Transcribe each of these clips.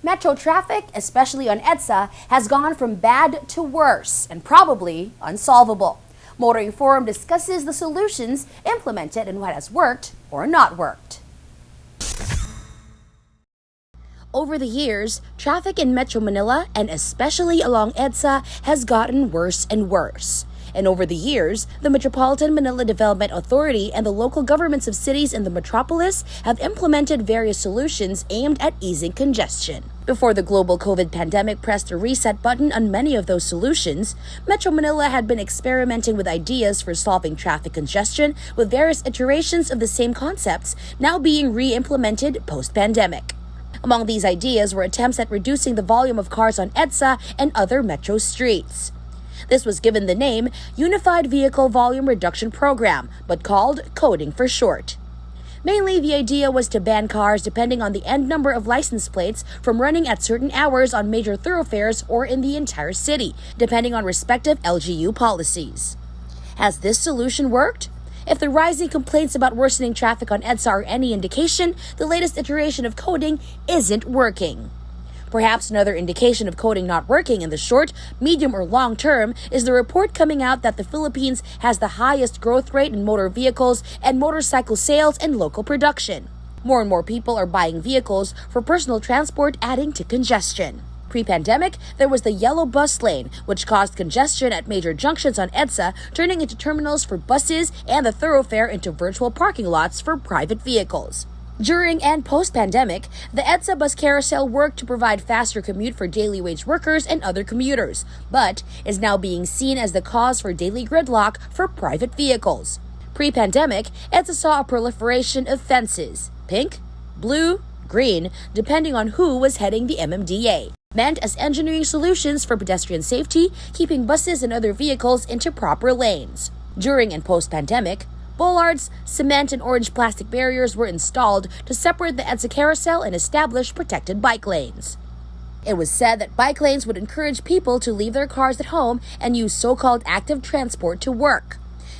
Metro traffic, especially on EDSA, has gone from bad to worse and probably unsolvable. Motoring Forum discusses the solutions implemented and what has worked or not worked. Over the years, traffic in Metro Manila and especially along EDSA has gotten worse and worse. And over the years, the Metropolitan Manila Development Authority and the local governments of cities in the metropolis have implemented various solutions aimed at easing congestion. Before the global COVID pandemic pressed the reset button on many of those solutions, Metro Manila had been experimenting with ideas for solving traffic congestion with various iterations of the same concepts now being re-implemented post-pandemic. Among these ideas were attempts at reducing the volume of cars on EDSA and other metro streets. This was given the name Unified Vehicle Volume Reduction Program, but called coding for short. Mainly, the idea was to ban cars depending on the end number of license plates from running at certain hours on major thoroughfares or in the entire city, depending on respective LGU policies. Has this solution worked? If the rising complaints about worsening traffic on EDSA are any indication, the latest iteration of coding isn't working. Perhaps another indication of coding not working in the short, medium, or long term is the report coming out that the Philippines has the highest growth rate in motor vehicles and motorcycle sales and local production. More and more people are buying vehicles for personal transport, adding to congestion. Pre-pandemic, there was the yellow bus lane, which caused congestion at major junctions on EDSA, turning into terminals for buses and the thoroughfare into virtual parking lots for private vehicles. During and post-pandemic, the EDSA bus carousel worked to provide faster commute for daily wage workers and other commuters, but is now being seen as the cause for daily gridlock for private vehicles. Pre-pandemic, EDSA saw a proliferation of fences, pink, blue, green, depending on who was heading the MMDA, meant as engineering solutions for pedestrian safety, keeping buses and other vehicles into proper lanes. During and post-pandemic, bollards, cement, and orange plastic barriers were installed to separate the EDSA carousel and establish protected bike lanes. It was said that bike lanes would encourage people to leave their cars at home and use so-called active transport to work.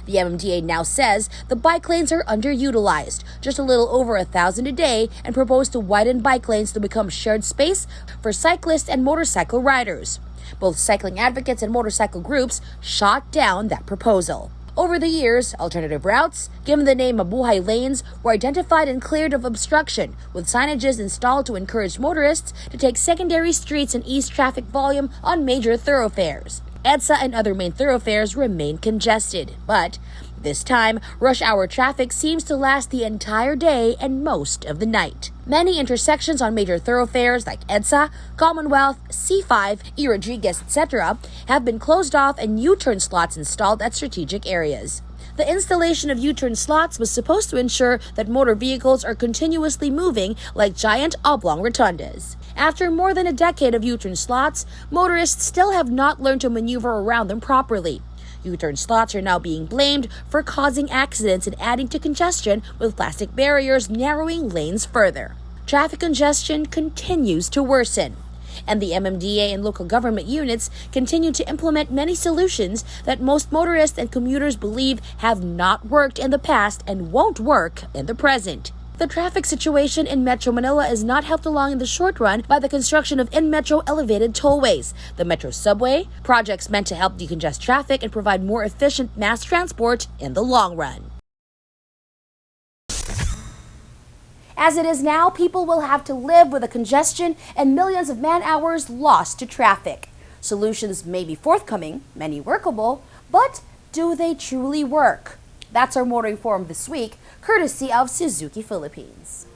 The MMDA now says the bike lanes are underutilized, just a little over 1,000 a day, and propose to widen bike lanes to become shared space for cyclists and motorcycle riders. Both cycling advocates and motorcycle groups shot down that proposal. Over the years, alternative routes, given the name Mabuhay lanes, were identified and cleared of obstruction, with signages installed to encourage motorists to take secondary streets and ease traffic volume on major thoroughfares. EDSA and other main thoroughfares remain congested, but this time, rush hour traffic seems to last the entire day and most of the night. Many intersections on major thoroughfares like EDSA, Commonwealth, C5, E. Rodriguez, etc. have been closed off and U-turn slots installed at strategic areas. The installation of U-turn slots was supposed to ensure that motor vehicles are continuously moving like giant oblong rotundas. After more than a decade of U-turn slots, motorists still have not learned to maneuver around them properly. U-turn slots are now being blamed for causing accidents and adding to congestion, with plastic barriers narrowing lanes further. Traffic congestion continues to worsen, and the MMDA and local government units continue to implement many solutions that most motorists and commuters believe have not worked in the past and won't work in the present. The traffic situation in Metro Manila is not helped along in the short run by the construction of in-metro elevated tollways, the metro subway, projects meant to help decongest traffic and provide more efficient mass transport in the long run. As it is now, people will have to live with the congestion and millions of man-hours lost to traffic. Solutions may be forthcoming, many workable, but do they truly work? That's our Motoring Forum this week, courtesy of Suzuki Philippines.